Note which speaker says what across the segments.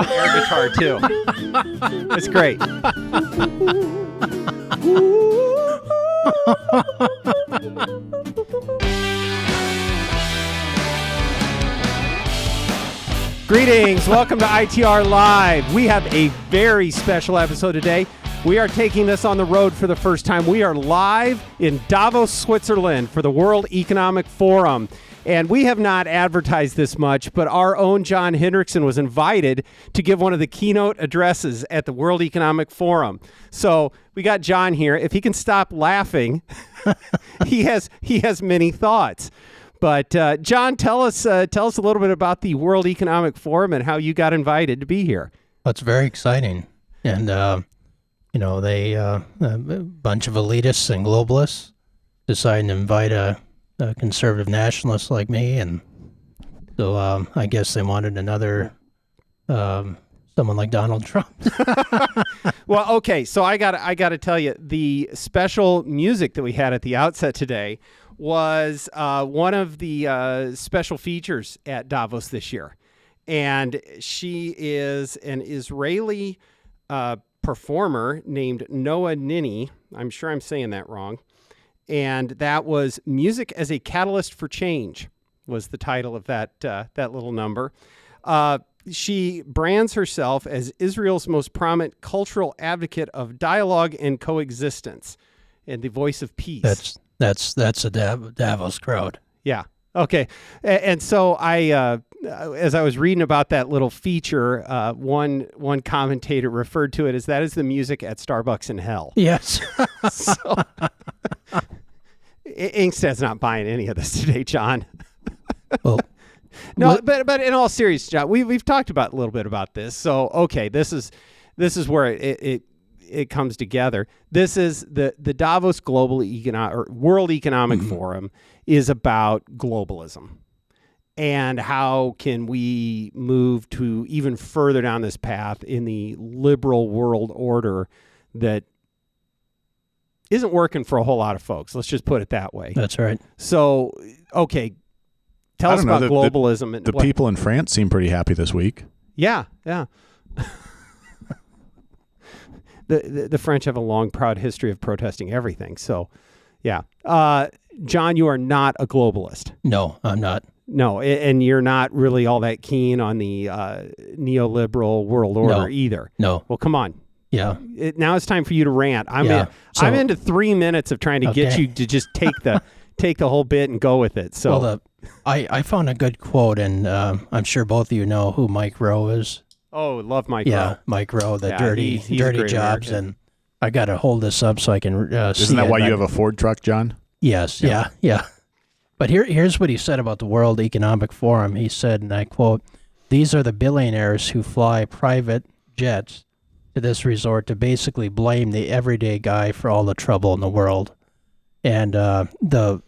Speaker 1: an air guitar too. It's great. Greetings. Welcome to ITR Live. We have a very special episode today. We are taking this on the road for the first time. We are live in Davos, Switzerland for the World Economic Forum. And we have not advertised this much, but our own John Hendrickson was invited to give one of the keynote addresses at the World Economic Forum. So we got John here. If he can stop laughing, he has many thoughts. But John, tell us a little bit about the World Economic Forum and how you got invited to be here.
Speaker 2: Well, it's very exciting. And, a bunch of elitists and globalists decided to invite a conservative nationalist like me, and so I guess they wanted another someone like Donald Trump.
Speaker 1: Well, okay, so I got to tell you, the special music that we had at the outset today was one of the special features at Davos this year, and she is an Israeli performer named Noah Nini. I'm sure I'm saying that wrong. And that was Music as a Catalyst for Change was the title of that little number. She brands herself as Israel's most prominent cultural advocate of dialogue and coexistence and the voice of peace.
Speaker 2: That's a Davos crowd.
Speaker 1: Yeah. Okay. And so as I was reading about that little feature, one commentator referred to it as that is the music at Starbucks in hell.
Speaker 2: Yes.
Speaker 1: So, Ingstad's not buying any of this today, John.
Speaker 2: Well,
Speaker 1: no, but in all seriousness, John, we've talked about a little bit about this. So okay, this is where it comes together. This is the Davos Global World Economic Forum is about globalism. And how can we move to even further down this path in the liberal world order that isn't working for a whole lot of folks? Let's just put it that way.
Speaker 2: That's right.
Speaker 1: So, okay, tell us about globalism.
Speaker 3: The people in France seem pretty happy this week.
Speaker 1: Yeah. The French have a long, proud history of protesting everything. So, yeah. John, you are not a globalist.
Speaker 2: No, I'm not.
Speaker 1: No, and you're not really all that keen on the neoliberal world order either.
Speaker 2: No.
Speaker 1: Well, come on.
Speaker 2: Yeah.
Speaker 1: Now it's time for you to rant. I'm into 3 minutes of trying to get you to just take the whole bit and go with it. So,
Speaker 2: well, I found a good quote, and I'm sure both of you know who Mike Rowe is.
Speaker 1: Oh, love Mike Rowe.
Speaker 2: Yeah, Mike Rowe, the dirty jobs,
Speaker 1: American.
Speaker 2: and I got to hold this up so I can.
Speaker 3: Isn't that why you have a Ford truck, John?
Speaker 2: Yes. Yeah. But here's what he said about the World Economic Forum. He said, and I quote, "These are the billionaires who fly private jets to this resort to basically blame the everyday guy for all the trouble in the world." And the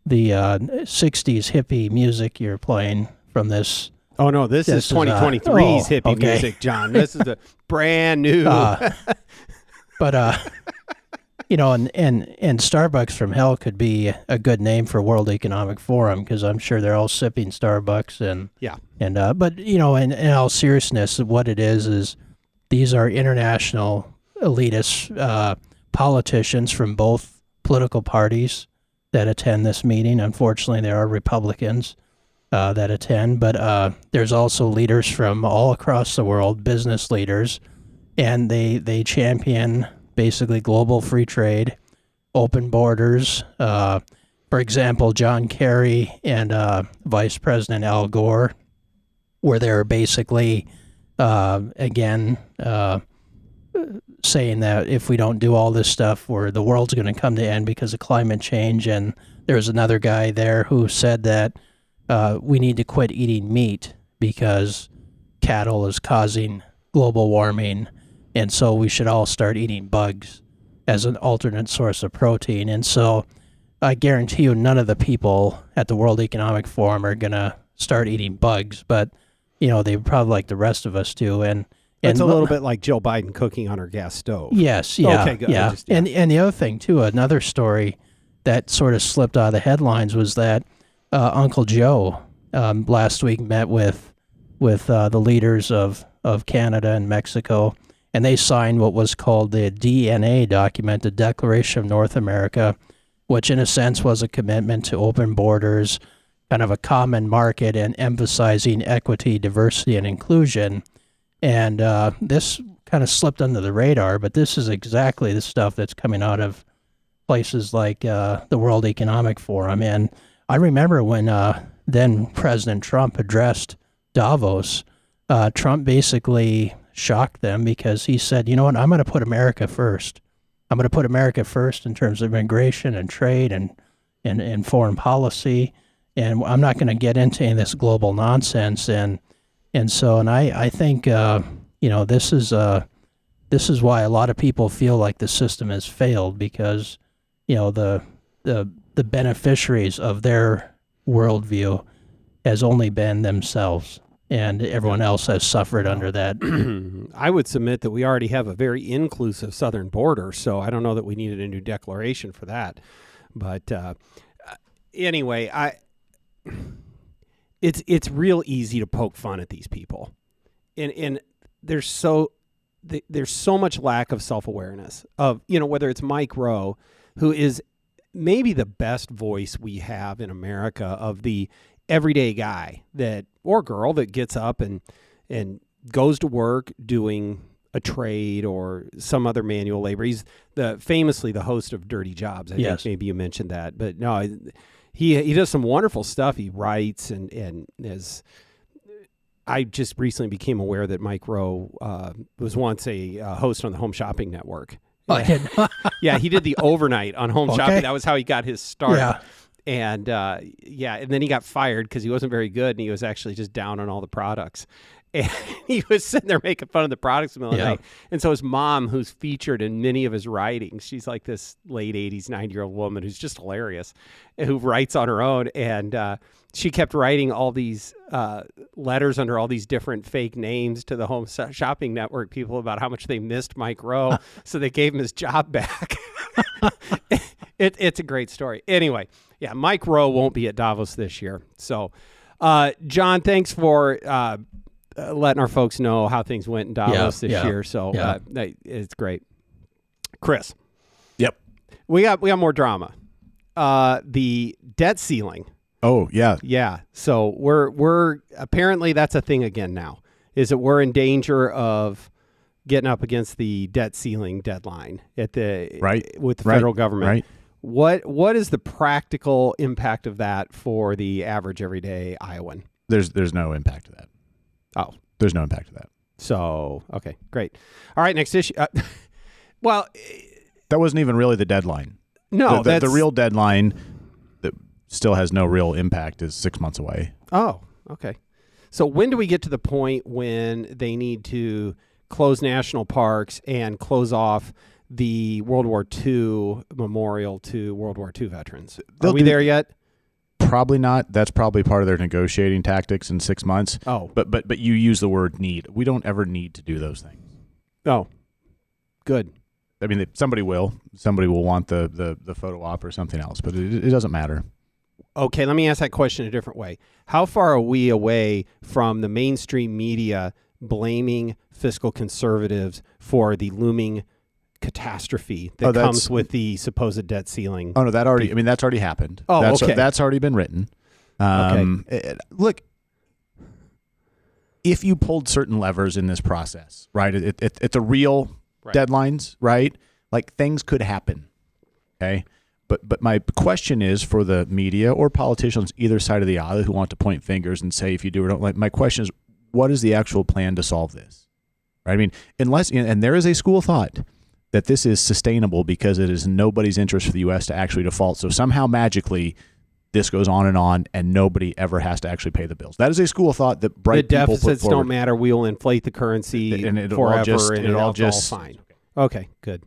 Speaker 2: 60s hippie music you're playing from this.
Speaker 1: Oh, no, this is 2023's hippie music, John. This is a brand new.
Speaker 2: And Starbucks from hell could be a good name for World Economic Forum, because I'm sure they're all sipping Starbucks but in all seriousness, what it is these are international elitist politicians from both political parties that attend this meeting. Unfortunately, there are Republicans that attend, but there's also leaders from all across the world, business leaders, and they champion basically global free trade, open borders. For example, John Kerry and Vice President Al Gore were there basically, saying that if we don't do all this stuff, the world's going to come to end because of climate change. And there's another guy there who said that we need to quit eating meat because cattle is causing global warming, and so we should all start eating bugs as an alternate source of protein. And so I guarantee you none of the people at the World Economic Forum are going to start eating bugs, but they probably, like the rest of us, do. And
Speaker 1: it's a little bit like Joe Biden cooking on her gas stove.
Speaker 2: Yes, yeah.
Speaker 1: Okay, good.
Speaker 2: Yeah. And the other thing, too, another story that sort of slipped out of the headlines was that Uncle Joe last week met with the leaders of of Canada and Mexico, and they signed what was called the DNA document, the Declaration of North America, which in a sense was a commitment to open borders, kind of a common market, and emphasizing equity, diversity, and inclusion. And this kind of slipped under the radar, but this is exactly the stuff that's coming out of places like the World Economic Forum. And I remember when then President Trump addressed Davos, Trump basically shocked them because he said, you know what, I'm going to put America first. I'm going to put America first in terms of immigration and trade and foreign policy. And I'm not going to get into any of this global nonsense. And I think, this is why a lot of people feel like the system has failed because, the beneficiaries of their worldview has only been themselves, and everyone else has suffered under that.
Speaker 1: I would submit that we already have a very inclusive southern border, so I don't know that we needed a new declaration for that. But anyway, it's real easy to poke fun at these people, and there's so much lack of self-awareness of whether it's Mike Rowe, who is maybe the best voice we have in America of the everyday guy or girl that gets up and goes to work doing a trade or some other manual labor. He's famously the host of Dirty Jobs. I think maybe you mentioned that, but no, he does some wonderful stuff. He writes and is. I just recently became aware that Mike Rowe was once a host on the Home Shopping Network. Yeah, he did the overnight on Home Shopping. That was how he got his start.
Speaker 2: Yeah.
Speaker 1: And and then he got fired because he wasn't very good, and he was actually just down on all the products. And he was sitting there making fun of the products in the middle of the night. And so his mom, who's featured in many of his writings, she's like this late 80s, 90-year-old woman who's just hilarious, who writes on her own. And she kept writing all these letters under all these different fake names to the Home Shopping Network people about how much they missed Mike Rowe. So they gave him his job back. It's a great story. Anyway, yeah, Mike Rowe won't be at Davos this year. So, John, thanks for letting our folks know how things went in Davos this year. So it's great. Chris.
Speaker 3: Yep.
Speaker 1: We got more drama. The debt ceiling.
Speaker 3: Oh, yeah.
Speaker 1: Yeah. So we're apparently that's a thing again now. Is that we're in danger of getting up against the debt ceiling deadline with the federal government.
Speaker 3: Right.
Speaker 1: What is the practical impact of that for the average everyday Iowan?
Speaker 3: There's no impact to that.
Speaker 1: Oh,
Speaker 3: there's no impact to that.
Speaker 1: So, okay, great. All right, next issue. Well,
Speaker 3: that wasn't even really the deadline.
Speaker 1: No,
Speaker 3: the real deadline that still has no real impact is 6 months away.
Speaker 1: Oh, okay. So when do we get to the point when they need to close national parks and close off the World War II memorial to World War II veterans? Are we there yet?
Speaker 3: Probably not. That's probably part of their negotiating tactics in 6 months.
Speaker 1: Oh.
Speaker 3: But you use the word need. We don't ever need to do those things.
Speaker 1: Oh, good.
Speaker 3: I mean, somebody will. Somebody will want the photo op or something else, but it doesn't matter.
Speaker 1: Okay, let me ask that question a different way. How far are we away from the mainstream media blaming fiscal conservatives for the looming catastrophe that comes with the supposed debt ceiling?
Speaker 3: Oh no, that's already happened.
Speaker 1: Oh, okay.
Speaker 3: That's already been written. Look, if you pulled certain levers in this process, right? It's a real deadlines, right? Like things could happen. Okay. But my question is for the media or politicians either side of the aisle who want to point fingers and say if you do or don't like. My question is, what is the actual plan to solve this? Right? I mean, and there is a school of thought that this is sustainable because it is in nobody's interest for the U.S. to actually default. So somehow magically this goes on and nobody ever has to actually pay the bills. That is a school of thought that bright people put forward. The
Speaker 1: deficits don't matter. We will inflate the currency forever and it'll all fine. Okay, good.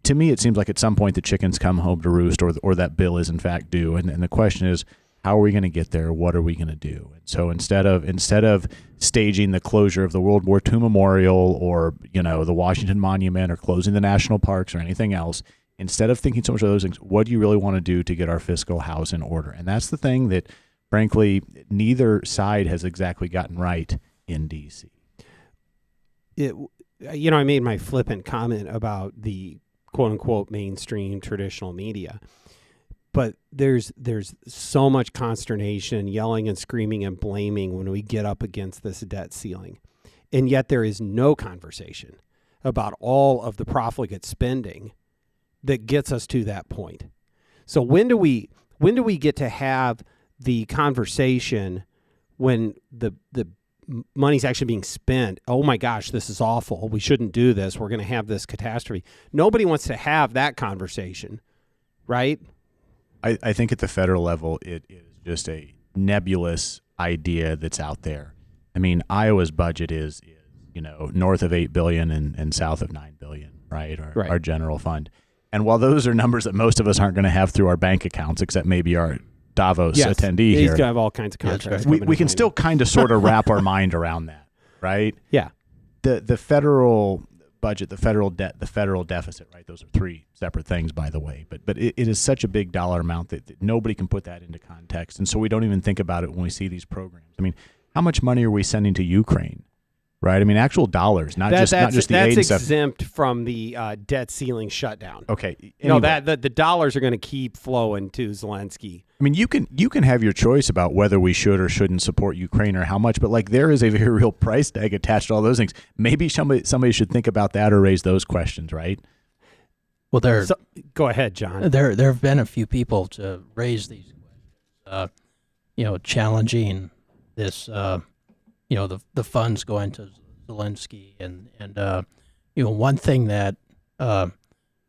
Speaker 3: To me, it seems like at some point the chickens come home to roost or that bill is in fact due. And the question is, how are we going to get there? What are we going to do? And so instead of staging the closure of the World War II memorial or, the Washington Monument or closing the national parks or anything else, instead of thinking so much of those things, what do you really want to do to get our fiscal house in order? And that's the thing that, frankly, neither side has exactly gotten right in D.C.
Speaker 1: I made my flippant comment about the quote unquote mainstream traditional media, but there's so much consternation, yelling and screaming and blaming when we get up against this debt ceiling. And yet there is no conversation about all of the profligate spending that gets us to that point. So when do we get to have the conversation when the money's actually being spent? Oh my gosh, this is awful. We shouldn't do this. We're going to have this catastrophe. Nobody wants to have that conversation, right?
Speaker 3: I think at the federal level, it is just a nebulous idea that's out there. I mean, Iowa's budget is north of $8 billion and south of $9 billion, right? Our general fund. And while those are numbers that most of us aren't going to have through our bank accounts, except maybe our Davos attendee
Speaker 1: he's
Speaker 3: here,
Speaker 1: going to have all kinds of contracts.
Speaker 3: We can still kind of sort of wrap our mind around that, right?
Speaker 1: Yeah.
Speaker 3: The federal budget, the federal debt, the federal deficit, right? Those are three separate things, by the way. But it is such a big dollar amount that nobody can put that into context. And so we don't even think about it when we see these programs. I mean, how much money are we sending to Ukraine? Right, I mean, actual dollars, not just the aid and stuff.
Speaker 1: That's exempt from the debt ceiling shutdown.
Speaker 3: Okay,
Speaker 1: anyway. No, the dollars are going to keep flowing to Zelensky.
Speaker 3: I mean, you can have your choice about whether we should or shouldn't support Ukraine or how much, but like there is a very real price tag attached to all those things. Maybe somebody should think about that or raise those questions, right?
Speaker 2: Well,
Speaker 1: go ahead, John.
Speaker 2: There have been a few people to raise these questions, challenging this. The funds going to Zelensky and one thing that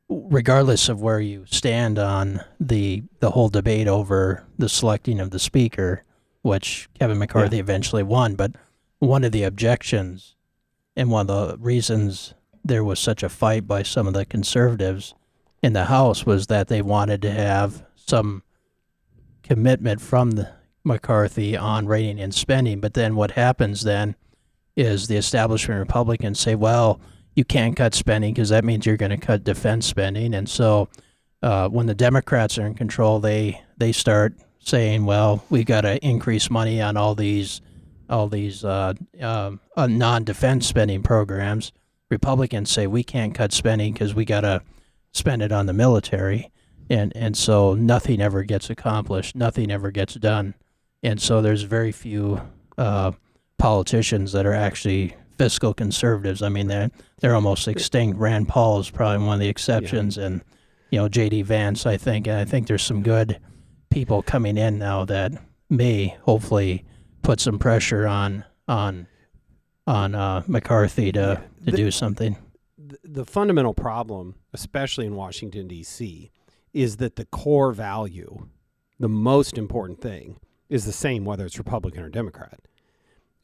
Speaker 2: regardless of where you stand on the whole debate over the selecting of the speaker, which Kevin McCarthy eventually won, but one of the objections and one of the reasons there was such a fight by some of the conservatives in the House was that they wanted to have some commitment from the McCarthy on reining in spending. But then what happens then is the establishment Republicans say, well, you can't cut spending because that means you're going to cut defense spending. And so when the Democrats are in control, they start saying, well, we got to increase money on all these non-defense spending programs. Republicans say we can't cut spending because we got to spend it on the military. And so nothing ever gets accomplished. Nothing ever gets done. And so there's very few politicians that are actually fiscal conservatives. I mean, they're almost extinct. Rand Paul is probably one of the exceptions, and J.D. Vance, I think. And I think there's some good people coming in now that may hopefully put some pressure on McCarthy to do something.
Speaker 1: The fundamental problem, especially in Washington, D.C., is that the core value, the most important thing, is the same whether it's Republican or Democrat.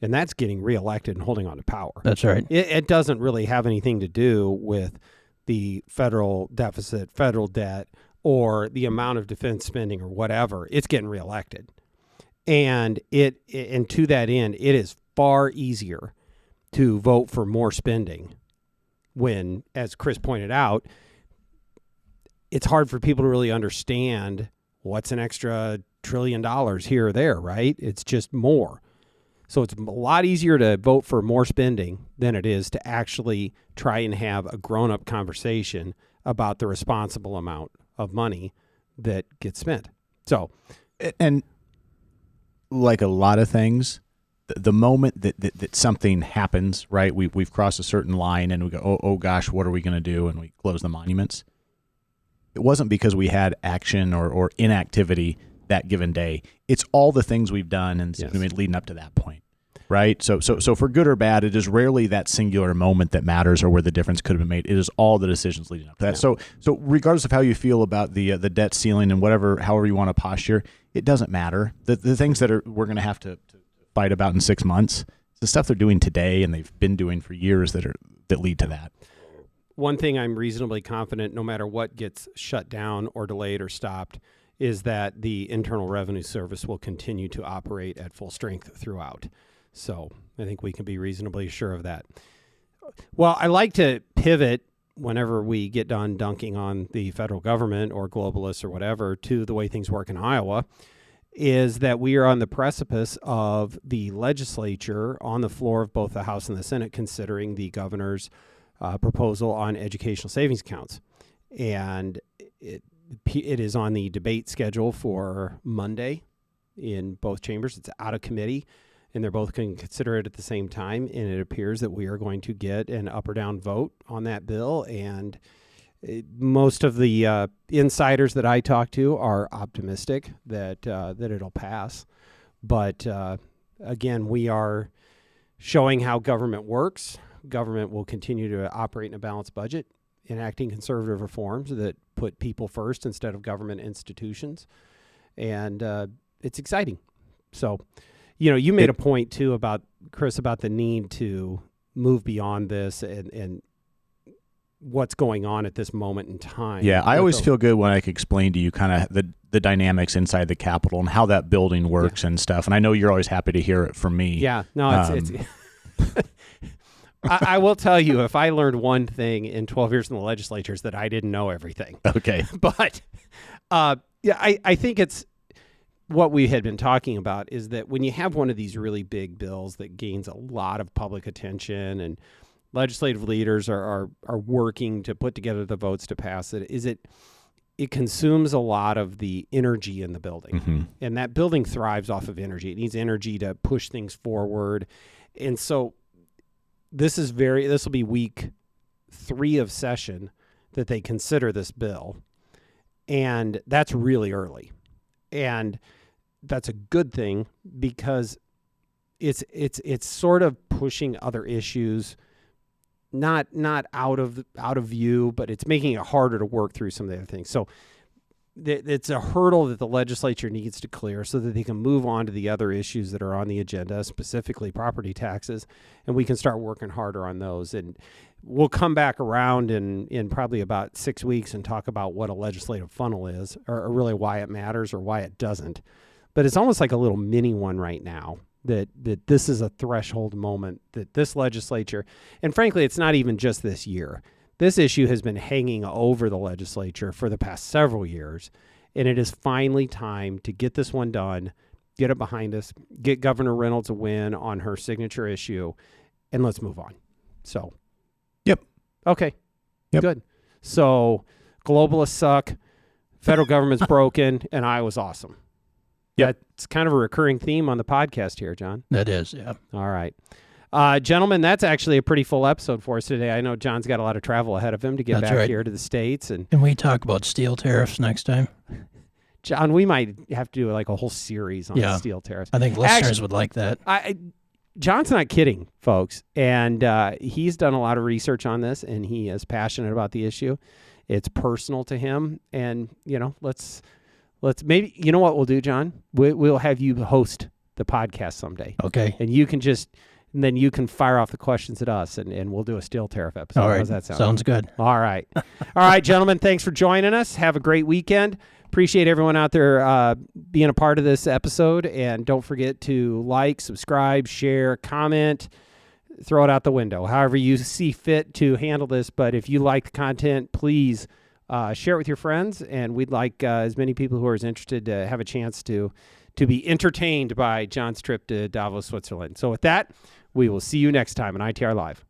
Speaker 1: And that's getting reelected and holding on to power.
Speaker 2: That's right.
Speaker 1: It doesn't really have anything to do with the federal deficit, federal debt, or the amount of defense spending or whatever. It's getting reelected. And to that end, it is far easier to vote for more spending when, as Chris pointed out, it's hard for people to really understand what's an extra $1 trillion here or there, right? It's just more. So it's a lot easier to vote for more spending than it is to actually try and have a grown-up conversation about the responsible amount of money that gets spent. So,
Speaker 3: and like a lot of things, the moment that something happens, right? We've crossed a certain line and we go, oh gosh, what are we going to do? And we close the monuments. It wasn't because we had action or inactivity that given day. It's all the things we've done and leading up to that point, right? So for good or bad, it is rarely that singular moment that matters or where the difference could have been made. It is all the decisions leading up to that. Yeah. So regardless of how you feel about the debt ceiling and however you want to posture, it doesn't matter. The things that we're going to have to fight about in 6 months, the stuff they're doing today and they've been doing for years that lead to that.
Speaker 1: One thing I'm reasonably confident, no matter what gets shut down or delayed or stopped, is that the Internal Revenue Service will continue to operate at full strength throughout. So I think we can be reasonably sure of that. Well, I like to pivot whenever we get done dunking on the federal government or globalists or whatever to the way things work in Iowa. is that we are on the precipice of the legislature on the floor of both the House and the Senate considering the governor's proposal on educational savings accounts. And it is on the debate schedule for Monday in both chambers. It's out of committee, and they're both going to consider it at the same time. And it appears that we are going to get an up or down vote on that bill. And most of the insiders that I talk to are optimistic that it'll pass. But again, we are showing how government works. Government will continue to operate in a balanced budget, enacting conservative reforms that put people first instead of government institutions. And it's exciting. So, you made a point too about, Chris, about the need to move beyond this and what's going on at this moment in time.
Speaker 3: Yeah, I always feel good when I can explain to you kind of the dynamics inside the Capitol and how that building works and stuff. And I know you're always happy to hear it from me.
Speaker 1: Yeah, no, it's I will tell you, if I learned one thing in 12 years in the legislature is that I didn't know everything.
Speaker 3: Okay.
Speaker 1: But I think it's what we had been talking about is that when you have one of these really big bills that gains a lot of public attention and legislative leaders are working to put together the votes to pass it, it consumes a lot of the energy in the building. Mm-hmm. And that building thrives off of energy. It needs energy to push things forward. And so this will be week 3 of session that they consider this bill. And that's really early. And that's a good thing because it's sort of pushing other issues not out of view, but it's making it harder to work through some of the other things. So it's a hurdle that the legislature needs to clear so that they can move on to the other issues that are on the agenda, specifically property taxes, and we can start working harder on those. And we'll come back around in probably about 6 weeks and talk about what a legislative funnel is, or really why it matters or why it doesn't. But it's almost like a little mini one right now. That this is a threshold moment that this legislature, and frankly, it's not even just this year. This issue has been hanging over the legislature for the past several years, and it is finally time to get this one done, get it behind us, get Governor Reynolds a win on her signature issue, and let's move on. So,
Speaker 3: yep.
Speaker 1: Okay.
Speaker 3: Yep.
Speaker 1: Good. So, globalists suck, federal government's broken, and Iowa's awesome.
Speaker 3: Yeah,
Speaker 1: it's kind of a recurring theme on the podcast here, John.
Speaker 2: That is, yeah.
Speaker 1: All right. Gentlemen, that's actually a pretty full episode for us today. I know John's got a lot of travel ahead of him to get back here to the States. And
Speaker 2: can we talk about steel tariffs next time?
Speaker 1: John, we might have to do like a whole series on steel tariffs.
Speaker 2: I think listeners would like that.
Speaker 1: John's not kidding, folks. And he's done a lot of research on this, and he is passionate about the issue. It's personal to him. And, let's maybe, you know what we'll do, John? We'll have you host the podcast someday.
Speaker 2: Okay.
Speaker 1: And then you can fire off the questions at us, and we'll do a steel tariff episode.
Speaker 2: All right.
Speaker 1: How's that sound?
Speaker 2: Sounds good.
Speaker 1: All right. All right, gentlemen, thanks for joining us. Have a great weekend. Appreciate everyone out there being a part of this episode. And don't forget to like, subscribe, share, comment, throw it out the window, however you see fit to handle this. But if you like the content, please share it with your friends, and we'd like as many people who are as interested to have a chance to be entertained by John's trip to Davos, Switzerland. So with that, we will see you next time on ITR Live.